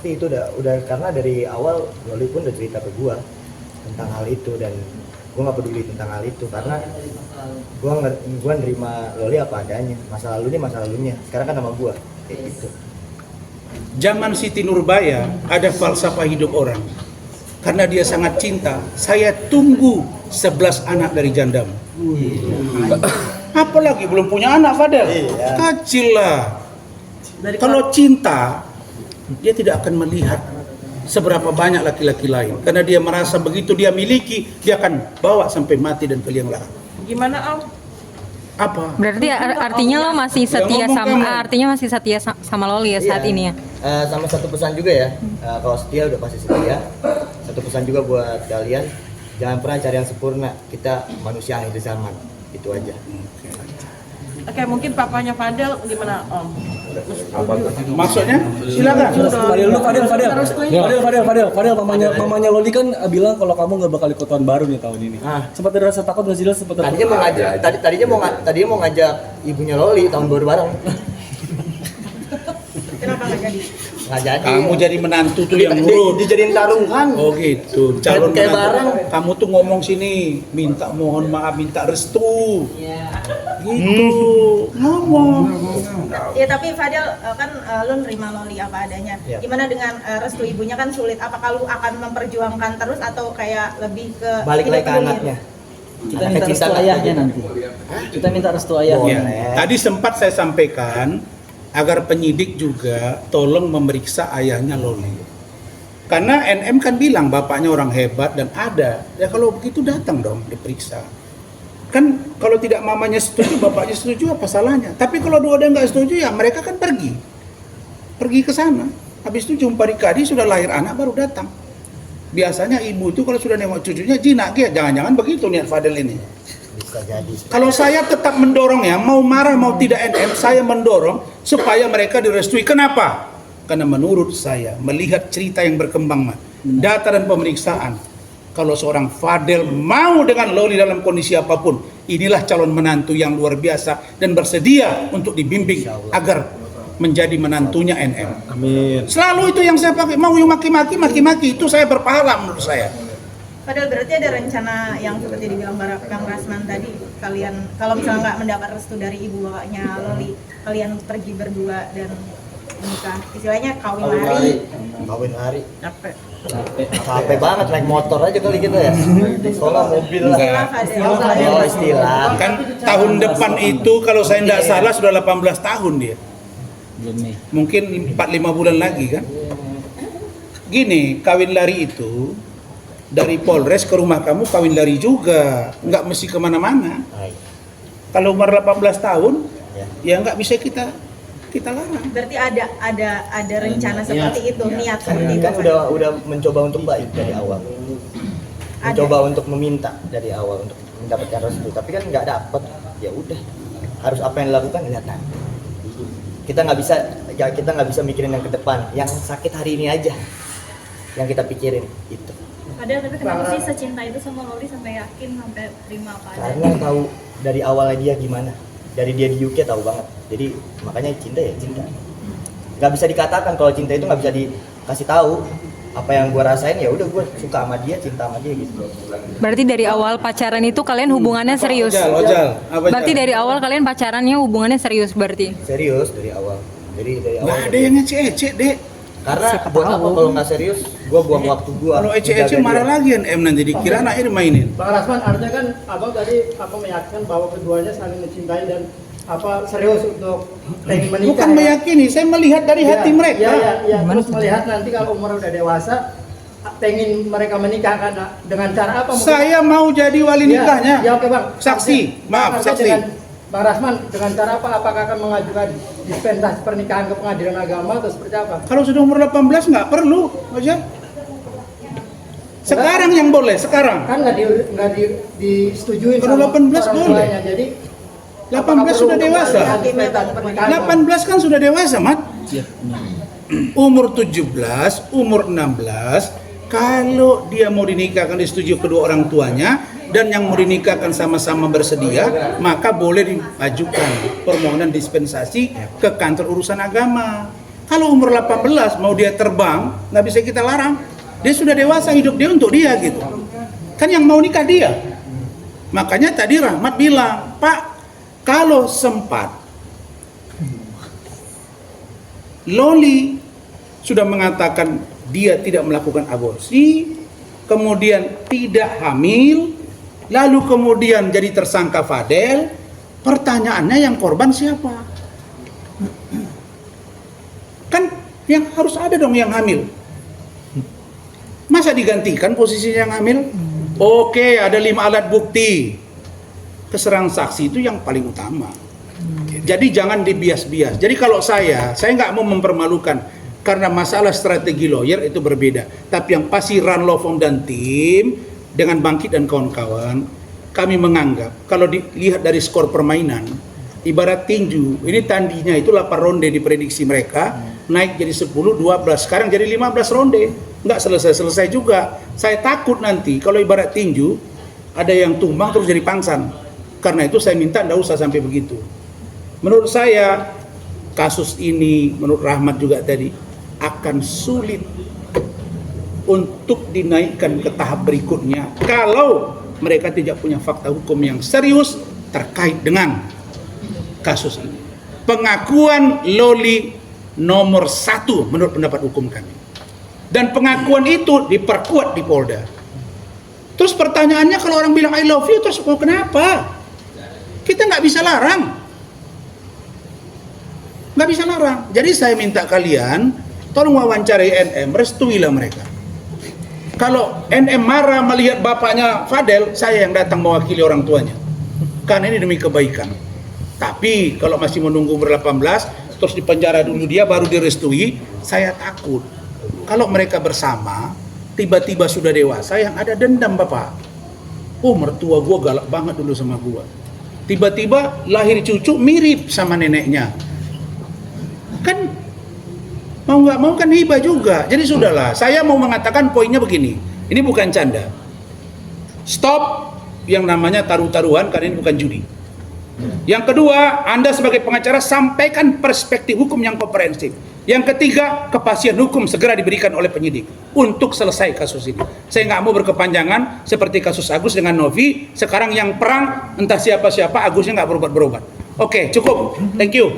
pasti itu udah karena dari awal Loli pun udah cerita ke gua tentang hal itu, dan gua nggak peduli tentang hal itu karena gua nerima Loli apa adanya. Masa lalunya sekarang kan sama gua kayak gitu. Zaman Siti Nurbaya ada falsafah hidup orang. Karena dia sangat cinta, saya tunggu 11 anak dari jandamu. Apalagi belum punya anak, Fadel. Kecil lah. Kalau cinta, dia tidak akan melihat seberapa banyak laki-laki lain. Karena dia merasa begitu dia miliki, dia akan bawa sampai mati dan ke liang lahat. Gimana, Om? Apa? Berarti artinya lo masih setia sama Loli ya saat ini ya? Sama satu pesan juga ya, kalau setia udah pasti setia. Satu pesan juga buat kalian, jangan pernah cari yang sempurna, kita manusia akhir zaman, itu aja. Oke, mungkin papanya Fadel gimana, Om? Maksudnya? Silakan. Fadel, mamanya Loli kan bilang kalau kamu nggak bakal ikut tahun baru nih tahun ini. Sempat ada rasa takut nggak sih? Tadinya mau ngajak ibunya Loli tahun baru bareng. Kenapa nggak jadi? Nggak jadi. Kamu jadi menantu tuh yang nurut. Dijadiin taruhan. Oh gitu, calon Kayak menantu. barang. Kamu tuh ngomong sini, minta mohon maaf, minta restu. Gitu, ngomong. Ya tapi Fadel kan lu nerima Loli apa adanya. Ya. Gimana dengan restu ibunya kan sulit. Apakah lu akan memperjuangkan terus atau kayak lebih ke Balik lagi ke hidup dulu anaknya. Kita minta restu ayahnya nanti. Kita minta restu ayahnya. Ya, tadi sempat saya sampaikan agar penyidik juga tolong memeriksa ayahnya Loli. Karena NM kan bilang bapaknya orang hebat dan ada. Ya kalau begitu datang dong diperiksa. Kan kalau tidak mamanya setuju, bapaknya setuju, apa salahnya? Tapi kalau dua-dua nggak setuju ya mereka kan pergi ke sana. Habis itu jumpa di Kadi sudah lahir anak baru datang. Biasanya ibu itu kalau sudah nengok cucunya jinak ya, jangan-jangan begitu niat Fadel ini. Bisa jadi. Kalau saya tetap mendorong ya, mau marah mau tidak NM, saya mendorong supaya mereka direstui. Kenapa? Karena menurut saya, melihat cerita yang berkembang, data dan pemeriksaan, kalau seorang Fadel mau dengan Loli dalam kondisi apapun, inilah calon menantu yang luar biasa dan bersedia untuk dibimbing agar menjadi menantunya NM. Amin. Selalu itu yang saya pakai, mau yang maki-maki, itu saya berpahala menurut saya. Padahal berarti ada rencana yang seperti dibilang Kang Rasman tadi, kalian kalau misalnya nggak mendapat restu dari ibu bapaknya Loli, kalian pergi berdua dan menikah, istilahnya kawin lari. Capek banget naik motor aja kali kita ya. Sekolah mobil lah. Istilah. Kan tahun depan itu kalau saya tidak salah sudah 18 tahun dia. Belum nih. Mungkin 4-5 bulan lagi kan. Gini, kawin lari itu dari Polres ke rumah kamu kawin lari juga, nggak mesti kemana-mana. Kalau umur 18 tahun, ya nggak bisa kita larang. Berarti ada rencana seperti itu, niat seperti itu. Kan udah mencoba untuk baik dari awal. Mencoba untuk meminta dari awal untuk mendapatkan restu, tapi kan nggak dapet. Ya udah, harus apa yang dilakukan lihat nanti. Kita nggak bisa mikirin yang ke depan, yang sakit hari ini aja yang kita pikirin itu. Padahal tapi kenapa sih secinta itu sama Loli sampai yakin sampai terima apa adanya? Karena tahu dari awalnya dia gimana. Dari dia di UK tahu banget. Jadi makanya cinta ya cinta. Nggak bisa dikatakan kalau cinta itu nggak bisa dikasih tahu. Apa yang gue rasain ya udah gue suka sama dia, cinta sama dia gitu. Berarti dari awal pacaran itu kalian hubungannya serius? Ojal. Berarti dari awal kalian pacarannya hubungannya serius berarti? Serius dari awal. Jadi dari awal. Nggak ada yang ecek-ecek, Dek. Karena buat apa kalau nggak serius, gue buang waktu gue. Kalau ecek-ecek marah lagi NM nanti dikira anaknya dimainin. Bang Rasman, artinya kan abang tadi meyakinkan bahwa keduanya saling mencintai dan serius untuk pengen menikah. Bukan meyakini, saya melihat dari hati mereka. Iya. Terus melihat nanti kalau umur udah dewasa, pengen mereka menikah kan dengan cara apa? Saya mau jadi wali nikahnya. Ya oke bang. Saksi, maaf saksi. Bang Rasman, dengan cara apa? Apakah akan mengajukan dispensasi pernikahan ke pengadilan agama atau seperti apa? Kalau sudah umur 18 nggak perlu, aja. Sekarang yang boleh, sekarang. Kan nggak disetujui. Kalau 18 boleh. Jadi 18 sudah dewasa. 18 kan sudah dewasa, Mat. Umur 17, umur 16, kalau dia mau dinikahkan disetujui kedua orang tuanya dan yang mau dinikahkan sama-sama bersedia, maka boleh diajukan permohonan dispensasi ke kantor urusan agama. Kalau umur 18 mau dia terbang, nggak bisa kita larang. Dia sudah dewasa, hidup dia untuk dia gitu. Kan yang mau nikah dia. Makanya tadi Rahmat bilang, Pak, kalau sempat Loli sudah mengatakan dia tidak melakukan aborsi, kemudian tidak hamil, lalu kemudian jadi tersangka Fadel, pertanyaannya yang korban siapa? Kan yang harus ada dong yang hamil. Masa digantikan posisinya yang hamil? Oke, ada 5 alat bukti. Keterangan saksi itu yang paling utama. Jadi jangan dibias-bias. Jadi kalau saya nggak mau mempermalukan, karena masalah strategi lawyer itu berbeda. Tapi yang pasti Ranlofong dan tim dengan Bangkit dan kawan-kawan, kami menganggap kalau dilihat dari skor permainan, ibarat tinju, ini tandinya itu 8 ronde diprediksi mereka, naik jadi 10, 12, sekarang jadi 15 ronde. Nggak selesai-selesai juga. Saya takut nanti kalau ibarat tinju, ada yang tumbang terus jadi pangsan. Karena itu saya minta nggak usah sampai begitu. Menurut saya, kasus ini, menurut Rahmat juga tadi, akan sulit untuk dinaikkan ke tahap berikutnya kalau mereka tidak punya fakta hukum yang serius terkait dengan kasus ini. Pengakuan Loli nomor 1 menurut pendapat hukum kami. Dan pengakuan itu diperkuat di Polda. Terus pertanyaannya, kalau orang bilang I love you, terus kenapa? Kita nggak bisa larang. Nggak bisa larang. Jadi saya minta kalian tolong wawancarai NM, restuilah mereka. Kalau NM marah melihat bapaknya Fadel, saya yang datang mewakili orang tuanya. Karena ini demi kebaikan. Tapi kalau masih menunggu umur 18, terus dipenjara dulu dia baru direstui, saya takut. Kalau mereka bersama, tiba-tiba sudah dewasa, yang ada dendam bapak. Oh, mertua gua galak banget dulu sama gua. Tiba-tiba lahir cucu mirip sama neneknya. Kan mau nggak mau kan hibah juga. Jadi sudahlah, saya mau mengatakan poinnya begini. Ini bukan canda. Stop yang namanya taruh-taruhan, karena ini bukan judi. Yang kedua, Anda sebagai pengacara sampaikan perspektif hukum yang komprehensif. Yang ketiga, kepastian hukum segera diberikan oleh penyidik untuk selesai kasus ini. Saya nggak mau berkepanjangan seperti kasus Agus dengan Novi. Sekarang yang perang entah siapa-siapa, Agusnya nggak berobat-berobat. Oke, cukup. Thank you.